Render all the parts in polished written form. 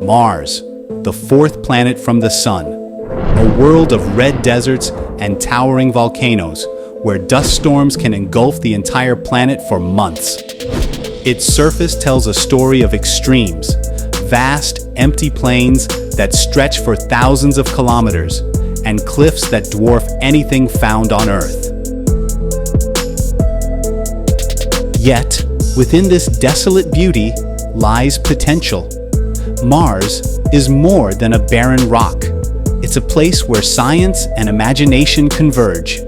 Mars, the fourth planet from the Sun. A world of red deserts and towering volcanoes, where dust storms can engulf the entire planet for months. Its surface tells a story of extremes, vast, empty plains that stretch for thousands of kilometers, and cliffs that dwarf anything found on Earth. Yet, within this desolate beauty lies potential. Mars is more than a barren rock. It's a place where science and imagination converge.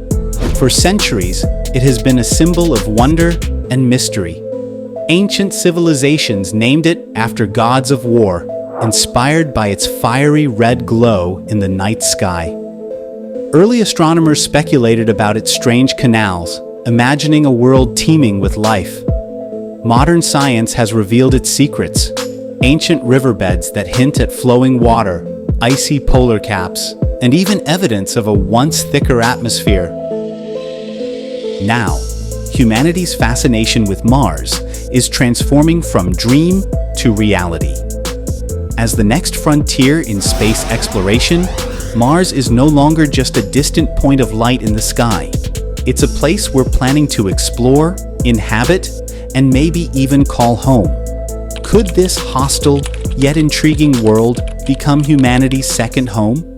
For centuries, it has been a symbol of wonder and mystery. Ancient civilizations named it after gods of war, inspired by its fiery red glow in the night sky. Early astronomers speculated about its strange canals, imagining a world teeming with life. Modern science has revealed its secrets: ancient riverbeds that hint at flowing water, icy polar caps, and even evidence of a once thicker atmosphere. Now, humanity's fascination with Mars is transforming from dream to reality. As the next frontier in space exploration, Mars is no longer just a distant point of light in the sky. It's a place we're planning to explore, inhabit, and maybe even call home. Could this hostile yet intriguing world become humanity's second home?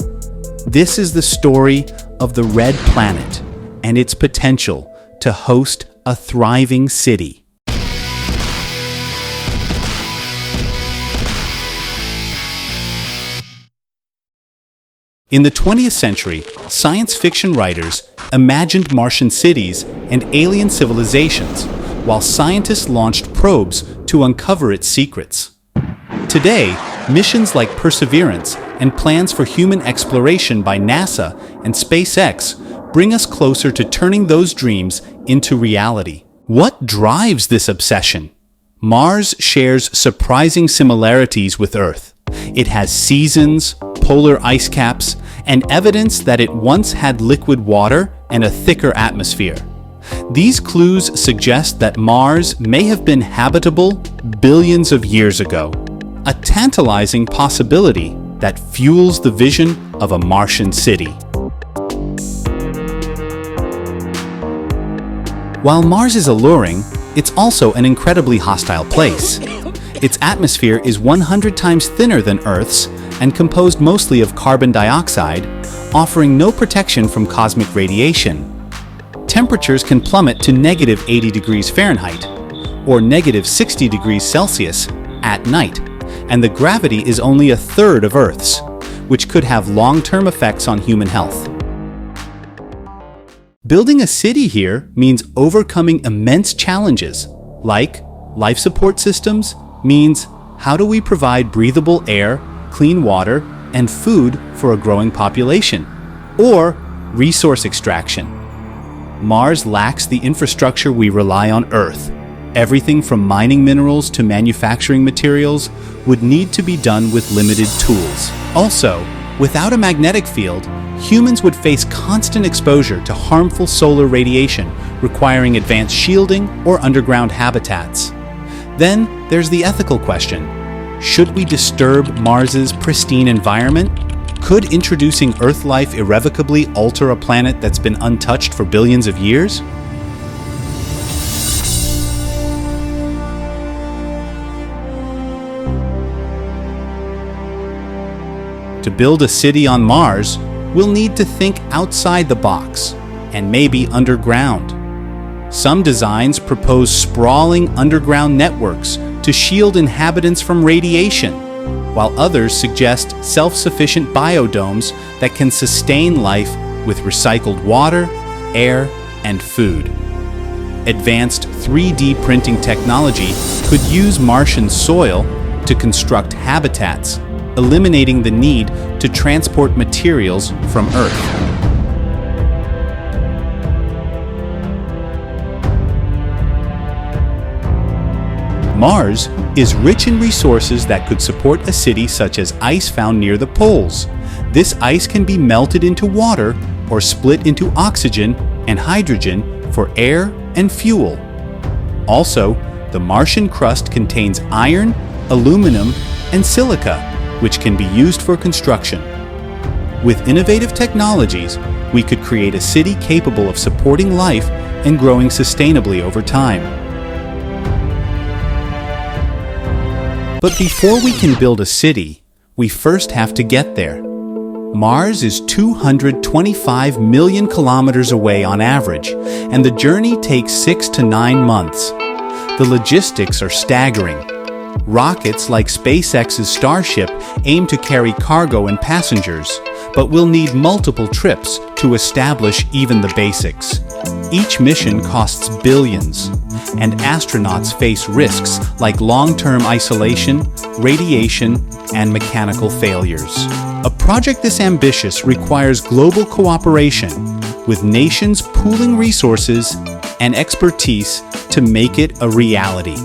This is the story of the Red Planet and its potential to host a thriving city. In the 20th century, science fiction writers imagined Martian cities and alien civilizations, while scientists launched probes to uncover its secrets. Today, missions like Perseverance and plans for human exploration by NASA and SpaceX bring us closer to turning those dreams into reality. What drives this obsession? Mars shares surprising similarities with Earth. It has seasons, polar ice caps, and evidence that it once had liquid water and a thicker atmosphere. These clues suggest that Mars may have been habitable billions of years ago, a tantalizing possibility that fuels the vision of a Martian city. While Mars is alluring, it's also an incredibly hostile place. Its atmosphere is 100 times thinner than Earth's and composed mostly of carbon dioxide, offering no protection from cosmic radiation. Temperatures can plummet to negative 80 degrees Fahrenheit, or negative 60 degrees Celsius, at night, and the gravity is only a third of Earth's, which could have long-term effects on human health. Building a city here means overcoming immense challenges, like life support systems means how do we provide breathable air, clean water, and food for a growing population? Or resource extraction. Mars lacks the infrastructure we rely on Earth. Everything from mining minerals to manufacturing materials would need to be done with limited tools. Also, without a magnetic field, humans would face constant exposure to harmful solar radiation, requiring advanced shielding or underground habitats. Then there's the ethical question. Should we disturb Mars's pristine environment? Could introducing Earth life irrevocably alter a planet that's been untouched for billions of years? To build a city on Mars, we'll need to think outside the box, and maybe underground. Some designs propose sprawling underground networks to shield inhabitants from radiation, while others suggest self-sufficient biodomes that can sustain life with recycled water, air, and food. Advanced 3D printing technology could use Martian soil to construct habitats, eliminating the need to transport materials from Earth. Mars is rich in resources that could support a city such as ice found near the poles. This ice can be melted into water or split into oxygen and hydrogen for air and fuel. Also, the Martian crust contains iron, aluminum, and silica, which can be used for construction. With innovative technologies, we could create a city capable of supporting life and growing sustainably over time. But before we can build a city, we first have to get there. Mars is 225 million kilometers away on average, and the journey takes 6 to 9 months. The logistics are staggering. Rockets like SpaceX's Starship aim to carry cargo and passengers, but we'll need multiple trips to establish even the basics. Each mission costs billions, and astronauts face risks like long-term isolation, radiation, and mechanical failures. A project this ambitious requires global cooperation, with nations pooling resources and expertise to make it a reality.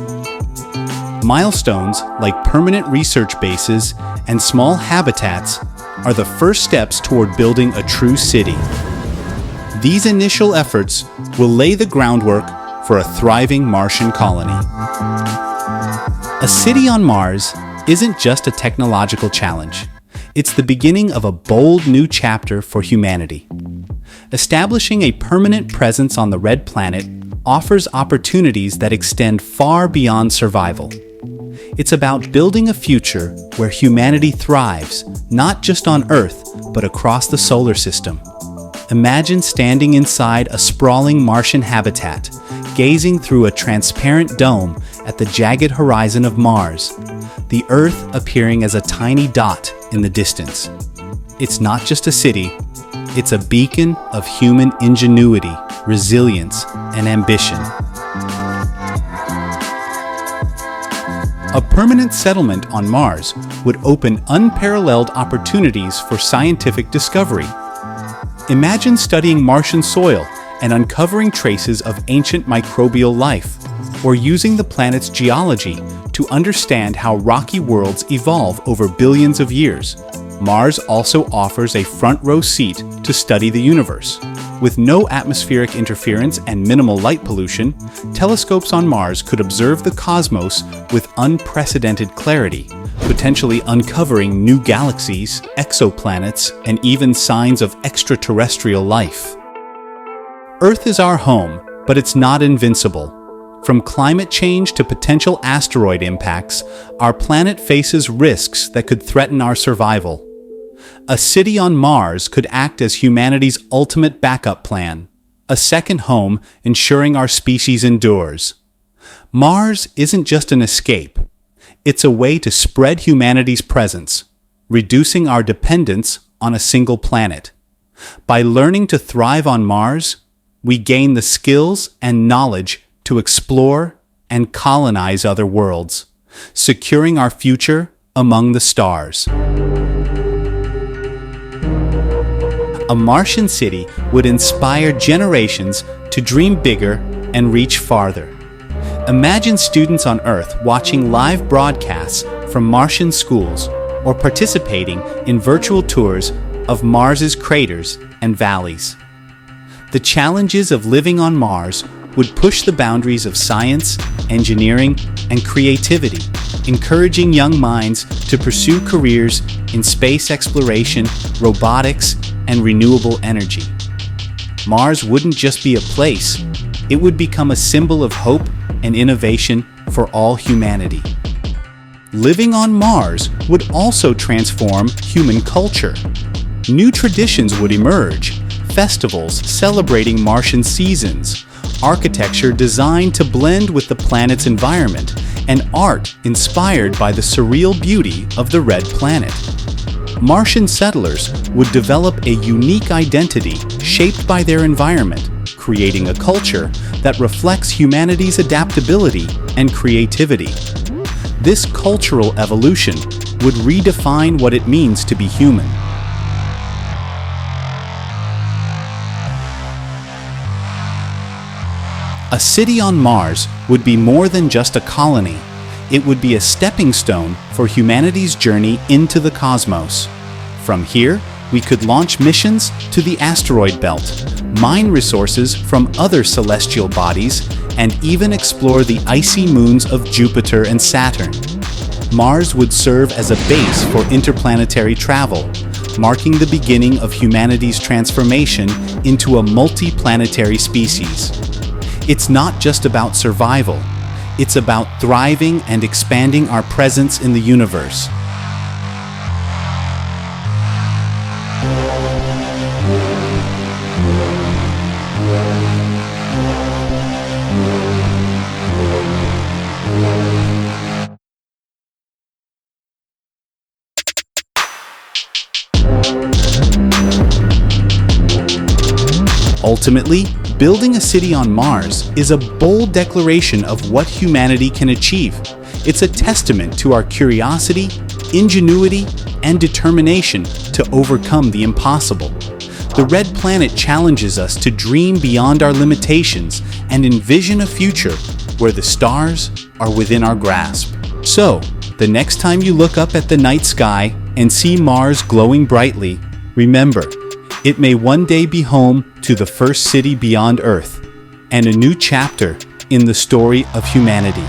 Milestones like permanent research bases and small habitats are the first steps toward building a true city. These initial efforts will lay the groundwork for a thriving Martian colony. A city on Mars isn't just a technological challenge. It's the beginning of a bold new chapter for humanity. Establishing a permanent presence on the red planet offers opportunities that extend far beyond survival. It's about building a future where humanity thrives, not just on Earth, but across the solar system. Imagine standing inside a sprawling Martian habitat, gazing through a transparent dome at the jagged horizon of Mars, the Earth appearing as a tiny dot in the distance. It's not just a city, it's a beacon of human ingenuity, resilience, and ambition. A permanent settlement on Mars would open unparalleled opportunities for scientific discovery. Imagine studying Martian soil and uncovering traces of ancient microbial life, or using the planet's geology to understand how rocky worlds evolve over billions of years. Mars also offers a front-row seat to study the universe. With no atmospheric interference and minimal light pollution, telescopes on Mars could observe the cosmos with unprecedented clarity, potentially uncovering new galaxies, exoplanets, and even signs of extraterrestrial life. Earth is our home, but it's not invincible. From climate change to potential asteroid impacts, our planet faces risks that could threaten our survival. A city on Mars could act as humanity's ultimate backup plan, a second home ensuring our species endures. Mars isn't just an escape. It's a way to spread humanity's presence, reducing our dependence on a single planet. By learning to thrive on Mars, we gain the skills and knowledge to explore and colonize other worlds, securing our future among the stars. A Martian city would inspire generations to dream bigger and reach farther. Imagine students on Earth watching live broadcasts from Martian schools or participating in virtual tours of Mars's craters and valleys. The challenges of living on Mars would push the boundaries of science, engineering, and creativity, encouraging young minds to pursue careers in space exploration, robotics, and renewable energy. Mars wouldn't just be a place, it would become a symbol of hope and innovation for all humanity. Living on Mars would also transform human culture. New traditions would emerge, festivals celebrating Martian seasons, architecture designed to blend with the planet's environment, and art inspired by the surreal beauty of the red planet. Martian settlers would develop a unique identity shaped by their environment, creating a culture that reflects humanity's adaptability and creativity. This cultural evolution would redefine what it means to be human. A city on Mars would be more than just a colony. It would be a stepping stone for humanity's journey into the cosmos. From here, we could launch missions to the asteroid belt, mine resources from other celestial bodies, and even explore the icy moons of Jupiter and Saturn. Mars would serve as a base for interplanetary travel, marking the beginning of humanity's transformation into a multi-planetary species. It's not just about survival, it's about thriving and expanding our presence in the universe. Ultimately, building a city on Mars is a bold declaration of what humanity can achieve. It's a testament to our curiosity, ingenuity, and determination to overcome the impossible. The Red Planet challenges us to dream beyond our limitations and envision a future where the stars are within our grasp. So, the next time you look up at the night sky and see Mars glowing brightly, remember, it may one day be home to the first city beyond Earth and a new chapter in the story of humanity.